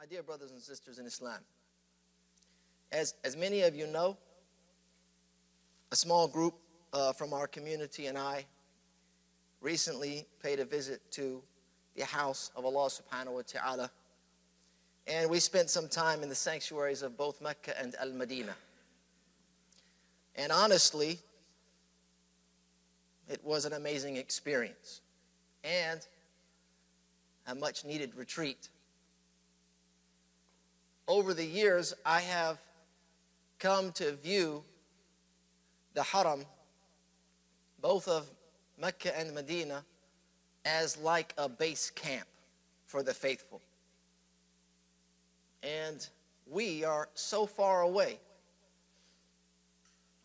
My dear brothers and sisters in Islam, as many of you know, a small group from our community and I recently paid a visit to the house of Allah subhanahu wa ta'ala, and we spent some time in the sanctuaries of both Mecca and Al-Madinah. And honestly, it was an amazing experience and a much needed retreat. Over the years, I have come to view the Haram, both of Mecca and Medina, as like a base camp for the faithful. And we are so far away,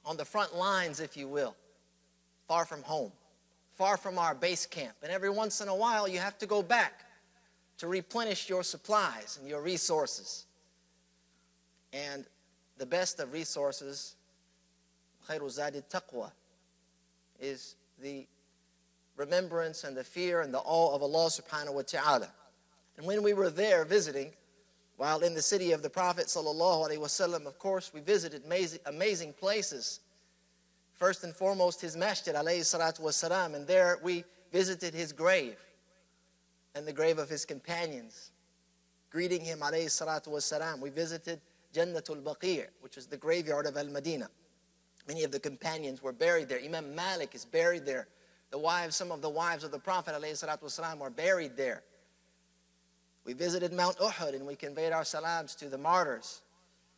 on the front lines, if you will, far from home, far from our base camp. And every once in a while, you have to go back to replenish your supplies and your resources. And the best of resources, خَيْرُ زَادِ التَّقْوَى, is the remembrance and the fear and the awe of Allah subhanahu wa ta'ala. And when we were there visiting, while in the city of the Prophet sallallahu alaihi wasallam, of course, we visited amazing places. First and foremost, his masjid, alayhi salatu wasalam, and there we visited his grave and the grave of his companions, greeting him, alayhi salatu wasalam. We visited Jannatul Baqi', which is the graveyard of Al-Madinah. Many of the companions were buried there. Imam Malik is buried there. Some of the wives of the Prophet ﷺ were buried there. We visited Mount Uhud and we conveyed our salams to the martyrs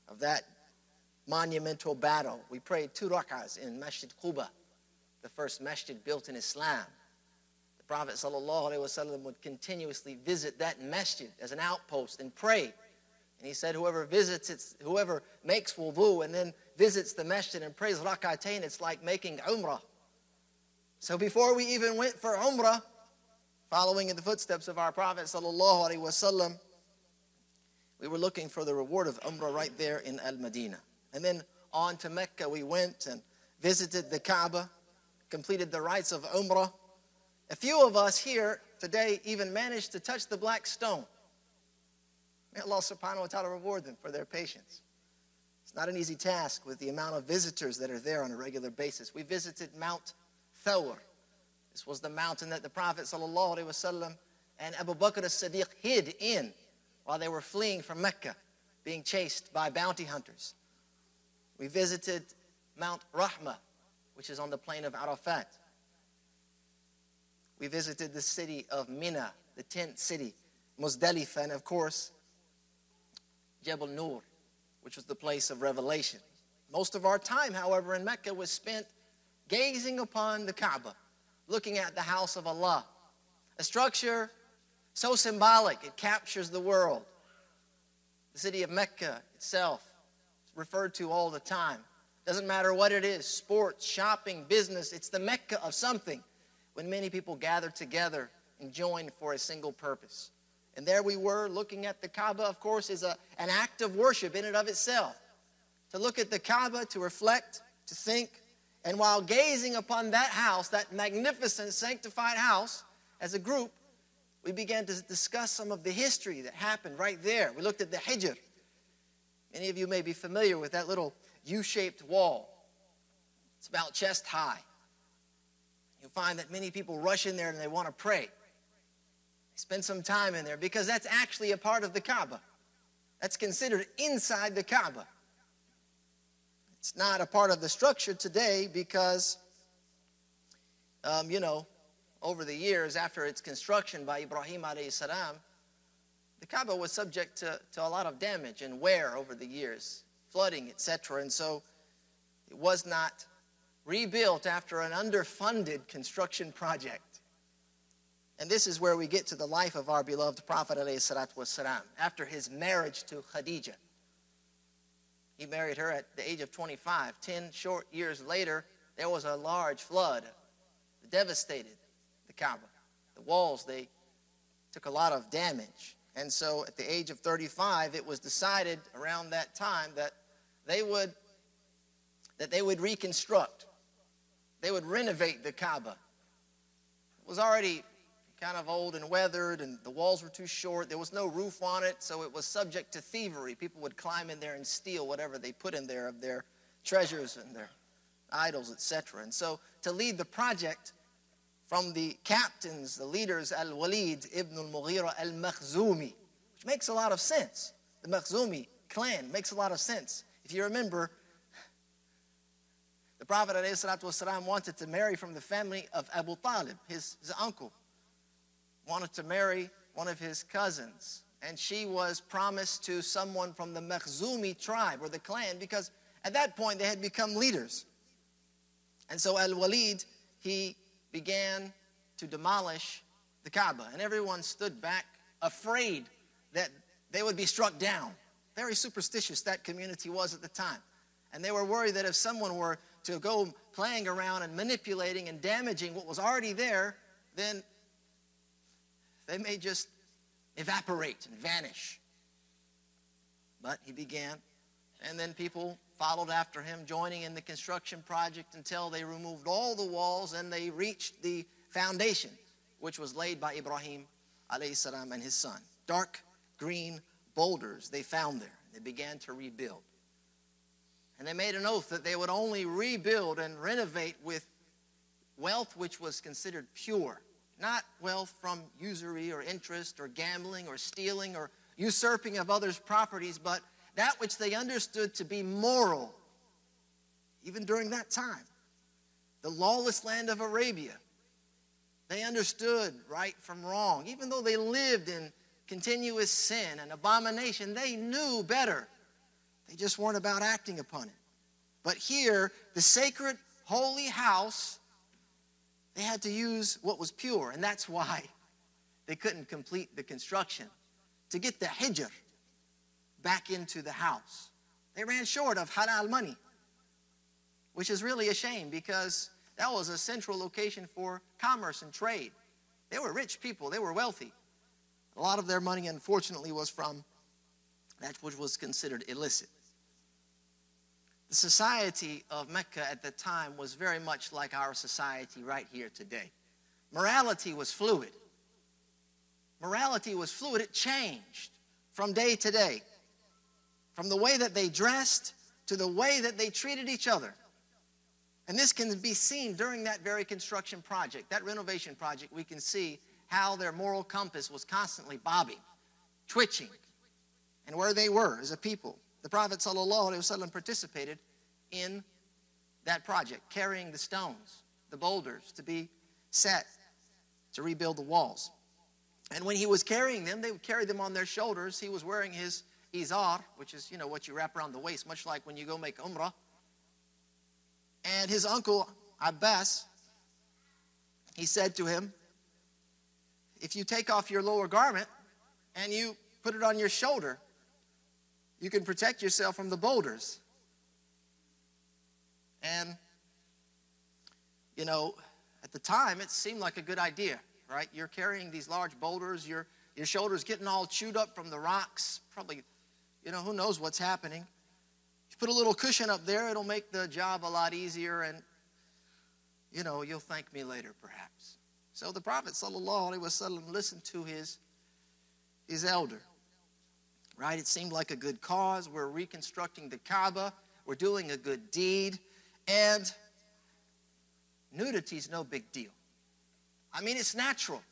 of that monumental battle. We prayed 2 rak'ahs in Masjid Quba, the first masjid built in Islam. The Prophet ﷺ would continuously visit that masjid as an outpost and pray. And he said, whoever makes wudu and then visits the masjid and prays rak'atayn, it's like making umrah. So before we even went for umrah, following in the footsteps of our Prophet sallallahu alaihi wasallam, we were looking for the reward of umrah right there in Al-Madinah. And then on to Mecca we went and visited the Kaaba, completed the rites of umrah. A few of us here today even managed to touch the black stone. May Allah subhanahu wa ta'ala reward them for their patience. It's not an easy task with the amount of visitors that are there on a regular basis. We visited Mount Thawr. This was the mountain that the Prophet sallallahu alaihi wasallam and Abu Bakr as-Siddiq hid in while they were fleeing from Mecca, being chased by bounty hunters. We visited Mount Rahmah, which is on the plain of Arafat. We visited the city of Mina, the tent city, Muzdalifah, and of course, Jabal Nur, which was the place of revelation. Most of our time, however, in Mecca was spent gazing upon the Kaaba, looking at the house of Allah. A structure so symbolic, it captures the world. The city of Mecca itself is referred to all the time. Doesn't matter what it is, sports, shopping, business, it's the Mecca of something when many people gather together and join for a single purpose. And there we were looking at the Kaaba, of course, is an act of worship in and of itself. To look at the Kaaba, to reflect, to think, and while gazing upon that house, that magnificent, sanctified house, as a group, we began to discuss some of the history that happened right there. We looked at the Hijr. Many of you may be familiar with that little U-shaped wall. It's about chest high. You'll find that many people rush in there and they want to pray. Spend some time in there because that's actually a part of the Kaaba. That's considered inside the Kaaba. It's not a part of the structure today because, over the years after its construction by Ibrahim alayhi salam, the Kaaba was subject to a lot of damage and wear over the years, flooding, etc. And so it was not rebuilt after an underfunded construction project. And this is where we get to the life of our beloved Prophet ﷺ. After his marriage to Khadijah, he married her at the age of 25. 10 short years later, there was a large flood that devastated the Kaaba. The walls, they took a lot of damage. And so at the age of 35, it was decided around that time that they would reconstruct. They would renovate the Kaaba. It was already kind of old and weathered, and the walls were too short. There was no roof on it, so it was subject to thievery. People would climb in there and steal whatever they put in there of their treasures and their idols, etc. And so to lead the project from the captains, the leaders, Al-Walid ibn al-Mughira al-Makhzumi, which makes a lot of sense. The Makhzumi clan makes a lot of sense. If you remember, the Prophet ﷺ wanted to marry from the family of Abu Talib, his uncle. Wanted to marry one of his cousins. And she was promised to someone from the Makhzumi tribe or the clan, because at that point they had become leaders. And so Al-Walid, he began to demolish the Kaaba. And everyone stood back afraid that they would be struck down. Very superstitious that community was at the time. And they were worried that if someone were to go playing around and manipulating and damaging what was already there, then they may just evaporate and vanish. But he began, and then people followed after him, joining in the construction project until they removed all the walls and they reached the foundation, which was laid by Ibrahim alayhi salam and his son. Dark green boulders they found there. They began to rebuild. And they made an oath that they would only rebuild and renovate with wealth which was considered pure. Not wealth from usury or interest or gambling or stealing or usurping of others' properties, but that which they understood to be moral, even during that time. The lawless land of Arabia. They understood right from wrong. Even though they lived in continuous sin and abomination, they knew better. They just weren't about acting upon it. But here, the sacred holy house, they had to use what was pure. And that's why they couldn't complete the construction. To get the hijr back into the house, they ran short of halal money, which is really a shame, because that was a central location for commerce and trade. They were rich people. They were wealthy. A lot of their money, unfortunately, was from that which was considered illicit. The society of Mecca at the time was very much like our society right here today. Morality was fluid. Morality was fluid. It changed from day to day. From the way that they dressed to the way that they treated each other. And this can be seen during that very construction project, that renovation project. We can see how their moral compass was constantly bobbing, twitching, and where they were as a people. The Prophet ﷺ participated in that project, carrying the stones, the boulders, to be set to rebuild the walls. And when he was carrying them, they would carry them on their shoulders. He was wearing his izar, which is, what you wrap around the waist, much like when you go make umrah. And his uncle, Abbas, he said to him, if you take off your lower garment and you put it on your shoulder, you can protect yourself from the boulders. And, at the time, it seemed like a good idea, right? You're carrying these large boulders, your shoulders getting all chewed up from the rocks, probably, who knows what's happening. You put a little cushion up there, it'll make the job a lot easier, and, you'll thank me later, perhaps. So the Prophet ﷺ listened to his elder, right? It seemed like a good cause. We're reconstructing the Kaaba. We're doing a good deed. And nudity's no big deal. I mean, it's natural,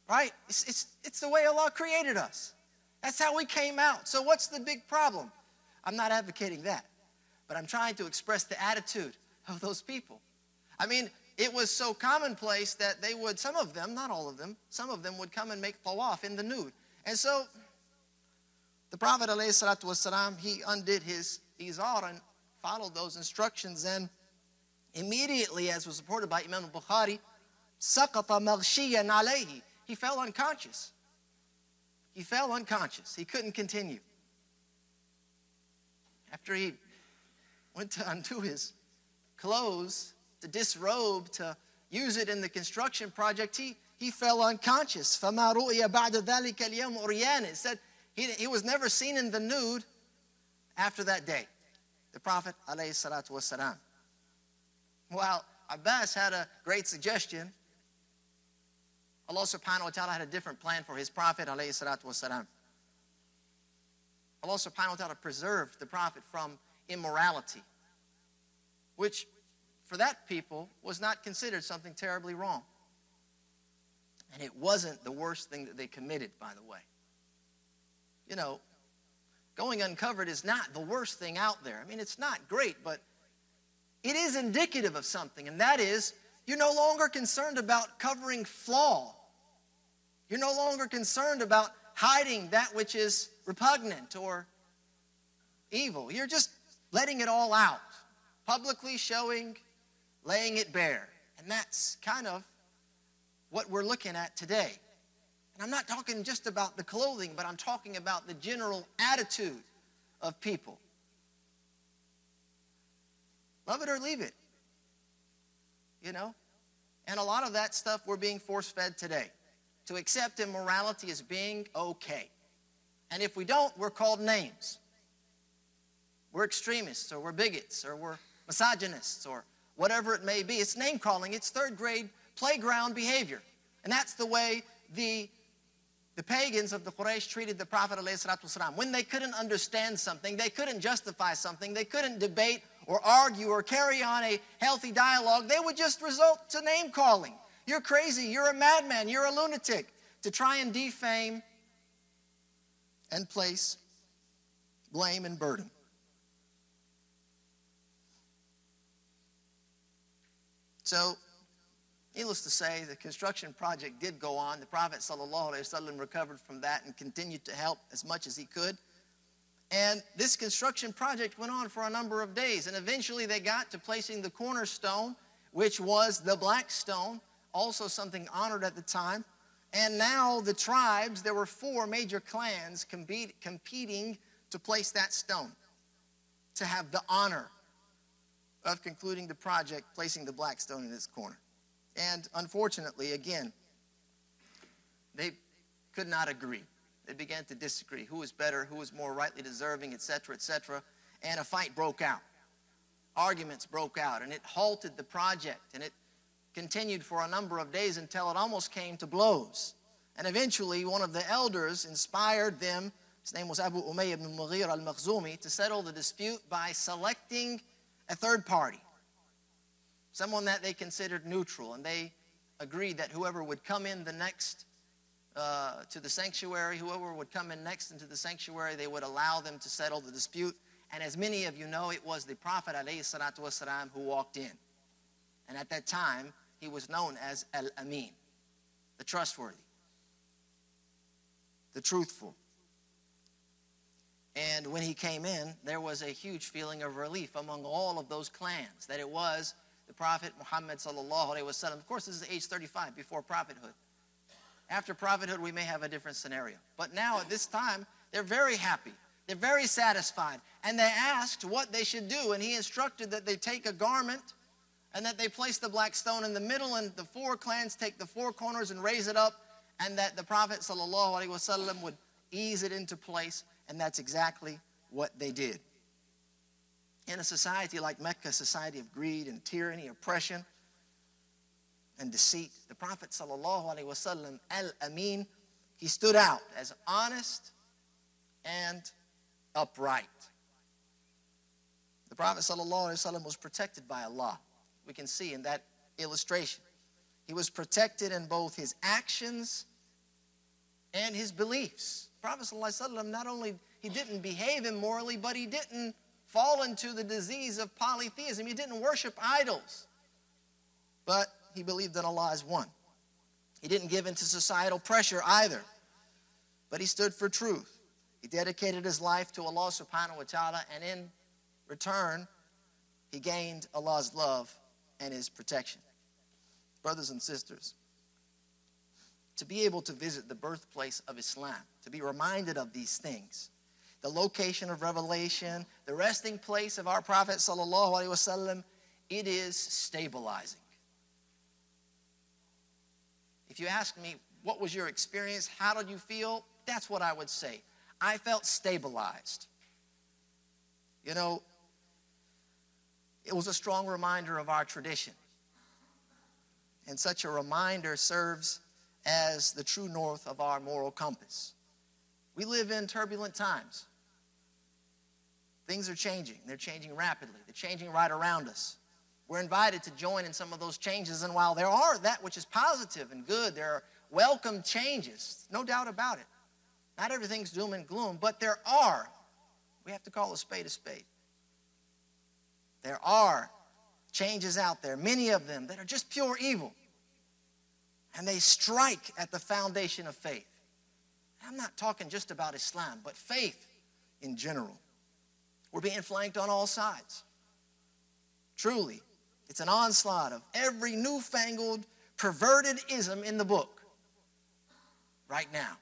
right? It's the way Allah created us. That's how we came out. So what's the big problem? I'm not advocating that, but I'm trying to express the attitude of those people. I mean, it was so commonplace that they would, some of them, not all of them, some of them would come and make tawaf in the nude. And so the Prophet ﷺ, he undid his izar and followed those instructions, and immediately, as was reported by Imam al-Bukhari, سَقَطَ مَغْشِيًّا عَلَيْهِ, he fell unconscious. He fell unconscious. He couldn't continue. After he went to undo his clothes, to disrobe, to use it in the construction project, he fell unconscious. فَمَا رُؤِيَ بَعْدَ ذَلِكَ الْيَوْمُ عُرْيَانٍ. It said he was never seen in the nude after that day. The Prophet ﷺ. Well, Abbas had a great suggestion. Allah subhanahu wa ta'ala had a different plan for his Prophet alayhi salatu wasalam. Allah subhanahu wa ta'ala preserved the Prophet from immorality, which for that people was not considered something terribly wrong. And it wasn't the worst thing that they committed, by the way. You know, going uncovered is not the worst thing out there. I mean, it's not great, but it is indicative of something, and that is you're no longer concerned about covering flaw. You're no longer concerned about hiding that which is repugnant or evil. You're just letting it all out, publicly showing, laying it bare. And that's kind of what we're looking at today. And I'm not talking just about the clothing, but I'm talking about the general attitude of people. Love it or leave it. You know? And a lot of that stuff we're being force-fed today. To accept immorality as being okay. And if we don't, we're called names. We're extremists, or we're bigots, or we're misogynists, or whatever it may be. It's name calling. It's third grade playground behavior. And that's the way the pagans of the Quraysh treated the Prophet ﷺ. When they couldn't understand something, they couldn't justify something, they couldn't debate or argue or carry on a healthy dialogue, they would just resort to name calling. You're crazy, you're a madman, you're a lunatic, to try and defame and place blame and burden. So, needless to say, the construction project did go on. The Prophet ﷺ recovered from that and continued to help as much as he could. And this construction project went on for a number of days. And eventually they got to placing the cornerstone, which was the black stone, also something honored at the time. And now the tribes, there were 4 major clans competing to place that stone, to have the honor of concluding the project, placing the black stone in its corner. And unfortunately, again, they could not agree. They began to disagree. Who was better, who was more rightly deserving, etc., etc. And a fight broke out. Arguments broke out, and it halted the project, and it continued for a number of days until it almost came to blows. And eventually, one of the elders inspired them, his name was Abu Umayyah ibn Mughir al-Makhzumi, to settle the dispute by selecting a third party, someone that they considered neutral, and they agreed that whoever would come in the next to the sanctuary, whoever would come in next into the sanctuary, they would allow them to settle the dispute. And as many of you know, it was the Prophet ﷺ who walked in. And at that time, he was known as Al-Amin, the trustworthy, the truthful. And when he came in, there was a huge feeling of relief among all of those clans, that it was the Prophet Muhammad sallallahu alaihi wasallam. Of course, this is age 35, before prophethood. After prophethood, we may have a different scenario. But now, at this time, they're very happy. They're very satisfied. And they asked what they should do, and he instructed that they take a garment and that they place the black stone in the middle, and the 4 clans take the 4 corners and raise it up, and that the Prophet sallallahu alaihi wasallam would ease it into place. And that's exactly what they did. In a society like Mecca, a society of greed and tyranny, oppression and deceit, the Prophet ﷺ, Al-Amin, he stood out as honest and upright. The Prophet ﷺ was protected by Allah. We can see in that illustration. He was protected in both his actions and his beliefs. The Prophet ﷺ not only, he didn't behave immorally, but he didn't fall into the disease of polytheism. He didn't worship idols. But he believed that Allah is one. He didn't give into societal pressure either. But he stood for truth. He dedicated his life to Allah subhanahu wa ta'ala, and in return, he gained Allah's love and his protection. Brothers and sisters, to be able to visit the birthplace of Islam, to be reminded of these things, the location of revelation, the resting place of our Prophet sallallahu alaihi wasallam, it is stabilizing. If you ask me, what was your experience? How did you feel? That's what I would say. I felt stabilized. You know, it was a strong reminder of our tradition. And such a reminder serves as the true north of our moral compass. We live in turbulent times. Things are changing. They're changing rapidly. They're changing right around us. We're invited to join in some of those changes, and while there are that which is positive and good, there are welcome changes, no doubt about it. Not everything's doom and gloom, but there are. We have to call a spade a spade. There are changes out there, many of them that are just pure evil, and they strike at the foundation of faith. I'm not talking just about Islam, but faith in general. We're being flanked on all sides. Truly, it's an onslaught of every newfangled, perverted ism in the book right now.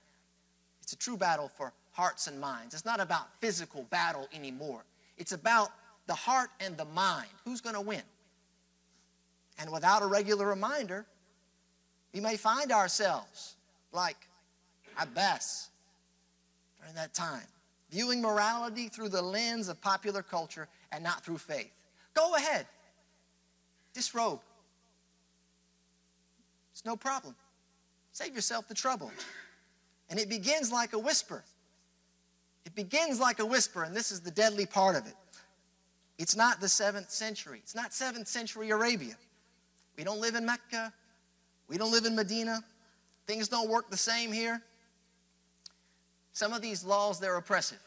It's a true battle for hearts and minds. It's not about physical battle anymore. It's about the heart and the mind. Who's going to win? And without a regular reminder, we may find ourselves like Abbas during that time, viewing morality through the lens of popular culture and not through faith. Go ahead. Disrobe. It's no problem. Save yourself the trouble. And it begins like a whisper. It begins like a whisper, and this is the deadly part of it. It's not the 7th century. It's not 7th century Arabia. We don't live in Mecca. We don't live in Medina. Things don't work the same here. Some of these laws, they're oppressive.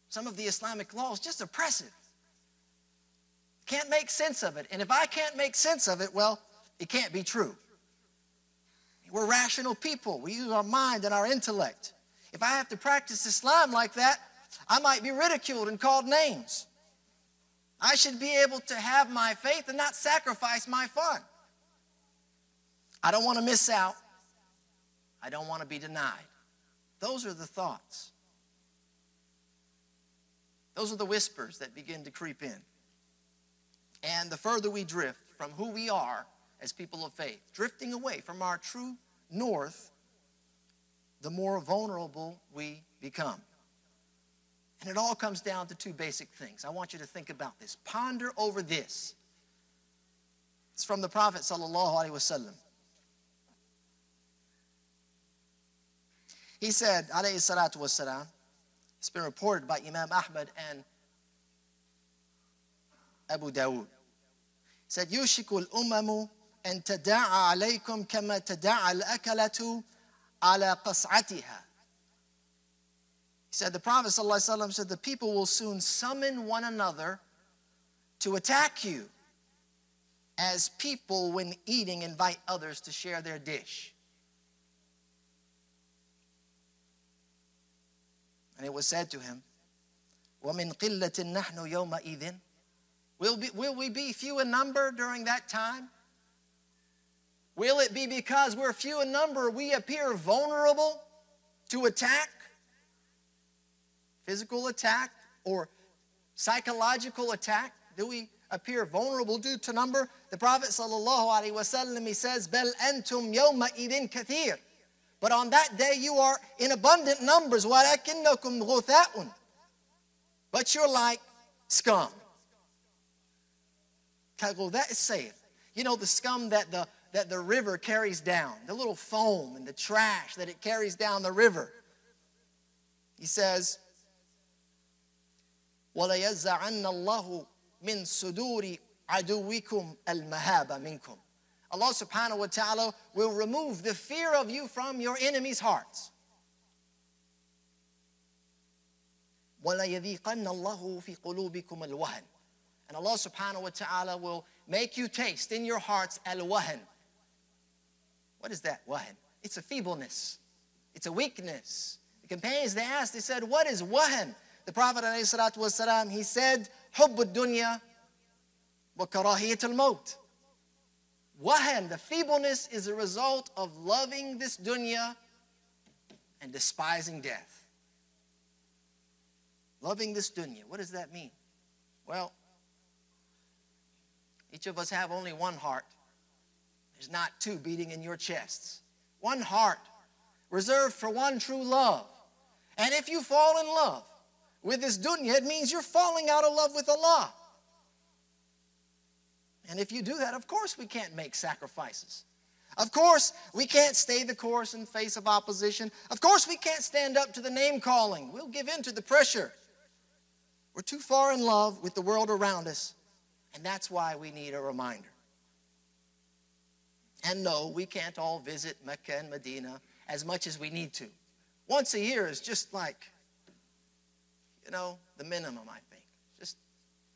Some of the Islamic laws, just oppressive. Can't make sense of it. And if I can't make sense of it, well, it can't be true. We're rational people. We use our mind and our intellect. If I have to practice Islam like that, I might be ridiculed and called names. I should be able to have my faith and not sacrifice my fun. I don't want to miss out. I don't want to be denied. Those are the thoughts. Those are the whispers that begin to creep in. And the further we drift from who we are as people of faith, drifting away from our true north, the more vulnerable we become. And it all comes down to two basic things. I want you to think about this. Ponder over this. It's from the Prophet sallallahu alaihi wasallam. He said, alayhi salatu wassalam, it's been reported by Imam Ahmad and Abu Dawood. He said, يُوشِكُ الْأُمَمُ أَن تَدَاعَ عَلَيْكُمْ كَمَا تَدَاعَ الْأَكَلَةُ عَلَى قَصْعَتِهَا. He said, the Prophet ﷺ said, the people will soon summon one another to attack you as people, when eating, invite others to share their dish. And it was said to him, وَمِنْ قِلَّةٍ نَحْنُ يَوْمَئِذٍ. Will we be few in number during that time? Will it be because we're few in number we appear vulnerable to attack? Physical attack or psychological attack? Do we appear vulnerable due to number? The Prophet ﷺ, he says, بَلْ أَنْتُمْ يَوْمَئِذٍ كَثِيرٌ. But on that day you are in abundant numbers. وَلَكِنَّكُمْ غُثَاءٌ. But you're like scum. That is safe. You know, the scum that the river carries down, the little foam and the trash that it carries down the river. He says, وَلَيَزَّعَنَّ اللَّهُ مِن صُدُورِ عَدُوِّكُمْ الْمَهَابَ مِنْكُمْ. Allah subhanahu wa ta'ala will remove the fear of you from your enemies' hearts. وَلَيَذِيقَنَّ اللَّهُ فِي قُلُوبِكُمْ الْوَهْنَ. And Allah subhanahu wa ta'ala will make you taste in your hearts al-wahan. What is that, wahan? It's a feebleness. It's a weakness. The companions, they asked, they said, what is wahan? The Prophet ﷺ, he said, حُبُّ الدُّنْيَا وَكَرَاهِيَةُ الْمَوْتِ. Wahan, the feebleness, is a result of loving this dunya and despising death. Loving this dunya, what does that mean? Well, each of us have only one heart. There's not two beating in your chests. One heart, reserved for one true love. And if you fall in love with this dunya, it means you're falling out of love with Allah. And if you do that, of course we can't make sacrifices. Of course, we can't stay the course in face of opposition. Of course, we can't stand up to the name calling. We'll give in to the pressure. We're too far in love with the world around us, and that's why we need a reminder. And no, we can't all visit Mecca and Medina as much as we need to. Once a year is just like, the minimum, I think. Just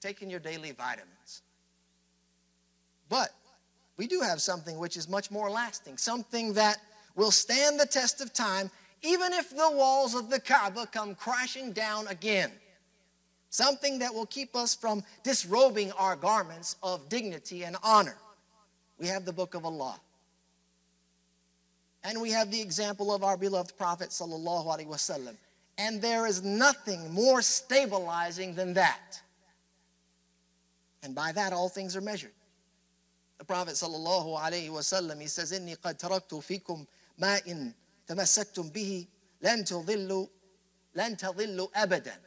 taking your daily vitamins. But we do have something which is much more lasting, something that will stand the test of time, even if the walls of the Kaaba come crashing down again. Something that will keep us from disrobing our garments of dignity and honor. We have the Book of Allah. And we have the example of our beloved Prophet sallallahu alaihi wasallam. And there is nothing more stabilizing than that. And by that, all things are measured. The Prophet sallallahu alaihi wasallam, he says, "Inni qad taraktu fikum ma in tamassaktum bihi lan tadhillu abadan."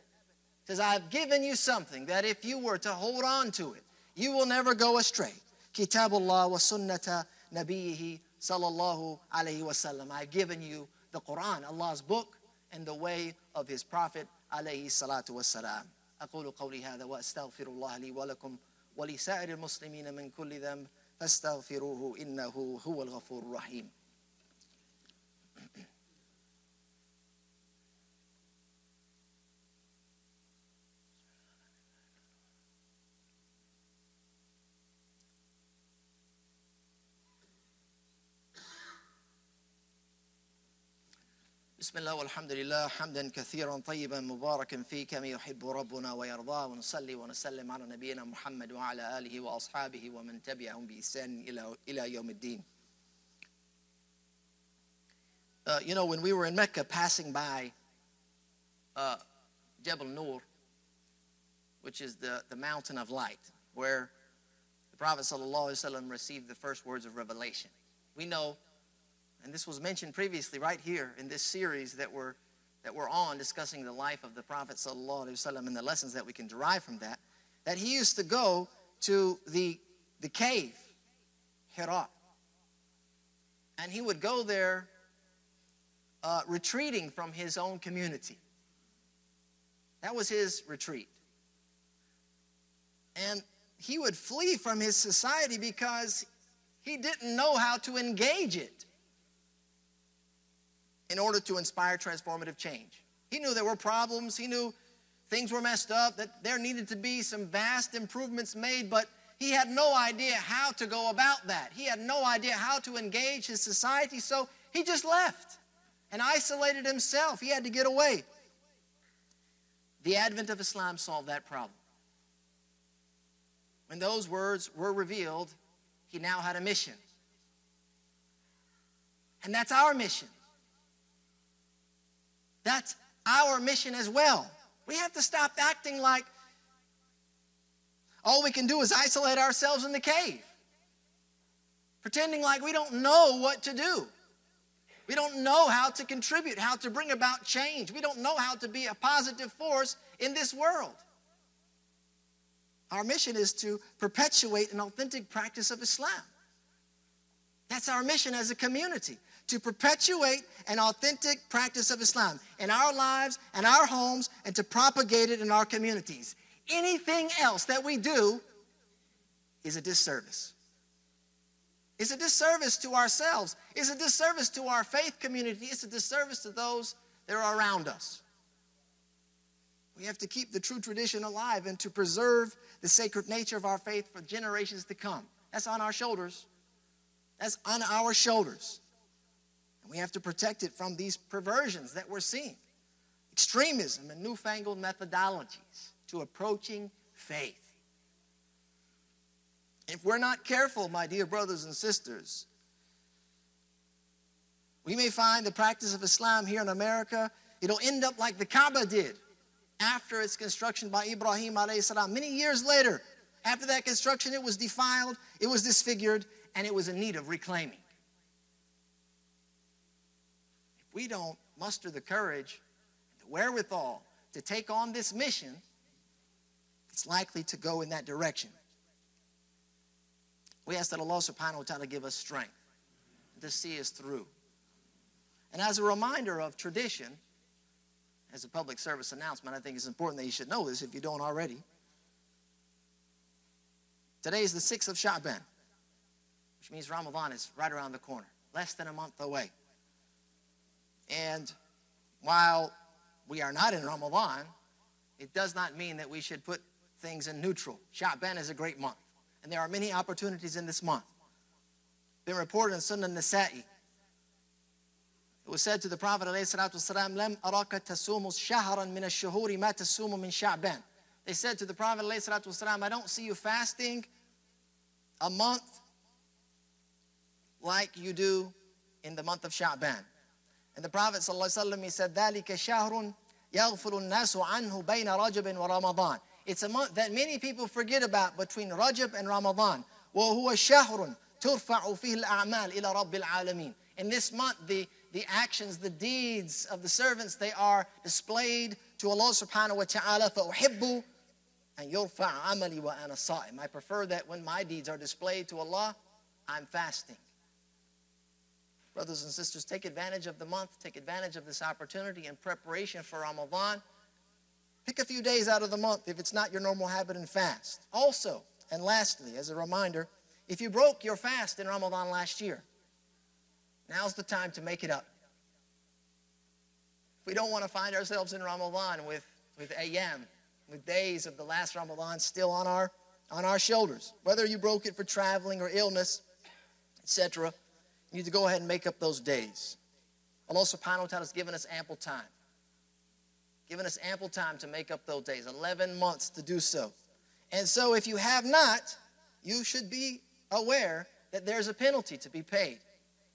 He says, "I've given you something that if you were to hold on to it, you will never go astray. Kitabullah wa sunnata nabiyhi sallallahu alaihi wasallam." I've given you the Quran, Allah's book, and the way of His Prophet عليه الصلاة والسلام. أقول قولي هذا وأستغفر الله لي ولكم ولسائر المسلمين من كل ذنب فاستغفروه إنه هو الغفور الرحيم. بسم الله والحمد لله حمدا كثيرا طيبا مباركا فيه كما يحب ربنا ويرضاه ونصلي ونسلم على نبينا محمد وعلى آله وأصحابه ومن تبعهم بإحسان إلى يوم الدين. When we were in Mecca passing by Jabal Nur, which is the mountain of light, where the Prophet ﷺ received the first words of revelation. We know, and this was mentioned previously right here in this series that we're on, discussing the life of the Prophet ﷺ and the lessons that we can derive from that he used to go to the cave, Hira. And he would go there retreating from his own community. That was his retreat. And he would flee from his society because he didn't know how to engage it in order to inspire transformative change. He knew there were problems. He knew things were messed up, that there needed to be some vast improvements made, but he had no idea how to go about that. He had no idea how to engage his society, so he just left and isolated himself. He had to get away. The advent of Islam solved that problem. When those words were revealed, he now had a mission. And that's our mission. That's our mission as well. We have to stop acting like all we can do is isolate ourselves in the cave, pretending like we don't know what to do. We don't know how to contribute, how to bring about change. We don't know how to be a positive force in this world. Our mission is to perpetuate an authentic practice of Islam. That's our mission as a community, to perpetuate an authentic practice of Islam in our lives and our homes, and to propagate it in our communities. Anything else that we do is a disservice. It's a disservice to ourselves. It's a disservice to our faith community. It's a disservice to those that are around us. We have to keep the true tradition alive and to preserve the sacred nature of our faith for generations to come. That's on our shoulders. That's on our shoulders. And we have to protect it from these perversions that we're seeing. Extremism and newfangled methodologies to approaching faith. If we're not careful, my dear brothers and sisters, we may find the practice of Islam here in America, it'll end up like the Kaaba did after its construction by Ibrahim alayhi salam. Many years later, after that construction, it was defiled, it was disfigured, and it was in need of reclaiming. If we don't muster the courage, the wherewithal to take on this mission, it's likely to go in that direction. We ask that Allah subhanahu wa ta'ala give us strength to see us through. And as a reminder of tradition, as a public service announcement, I think it's important that you should know this if you don't already. Today is the 6th of Sha'ban, which means Ramadan is right around the corner, less than a month away. And while we are not in Ramadan, it does not mean that we should put things in neutral. Sha'ban is a great month, and there are many opportunities in this month. Been reported in Sunan Nasa'i. It was said to the Prophet ﷺ, "Lam araka tasumu shahran min ash-shuhuri ma tasumu min Sha'ban." They said to the Prophet ﷺ, "I don't see you fasting a month like you do in the month of Sha'ban." And the Prophet ﷺ, he said, ذَلِكَ شَهْرٌ يَغْفُلُ النَّاسُ عَنْهُ بَيْنَ رَجَبٍ وَرَمَضَانٍ. It's a month that many people forget about between Rajab and Ramadan. وَهُوَ شَهْرٌ تُرْفَعُ فِيهِ الْأَعْمَالِ إِلَى رَبِّ الْعَالَمِينَ. In this month, the actions, the deeds of the servants, they are displayed to Allah subhanahu wa ta'ala. فَأُحِبُّ أَنْ يُرْفَعَ عَمَلِي وَأَنَا صَائِمٌ. I prefer that when my deeds are displayed to Allah, I'm fasting. Brothers and sisters, take advantage of the month, take advantage of this opportunity in preparation for Ramadan. Pick a few days out of the month if it's not your normal habit and fast. Also, and lastly, as a reminder, if you broke your fast in Ramadan last year, now's the time to make it up. We don't want to find ourselves in Ramadan with ayyam, with days of the last Ramadan still on our shoulders. Whether you broke it for traveling or illness, etc., you need to go ahead and make up those days. Allah subhanahu wa ta'ala has given us ample time. Given us ample time to make up those days. 11 months to do so. And so if you have not, you should be aware that there's a penalty to be paid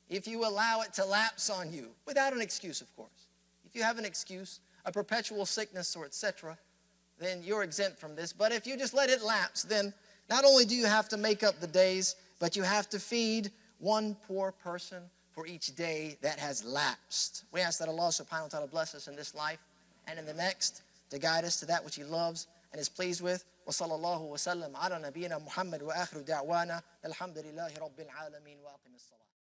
if you allow it to lapse on you, without an excuse, of course. If you have an excuse, a perpetual sickness or etc., then you're exempt from this. But if you just let it lapse, then not only do you have to make up the days, but you have to feed one poor person for each day that has lapsed. We ask that Allah subhanahu wa ta'ala bless us in this life and in the next to guide us to that which He loves and is pleased with. Wa sallallahu wa sallam ala nabiyyina Muhammad wa akhiru da'wana alhamdulillahi rabbil alamin wa aqim as-salat.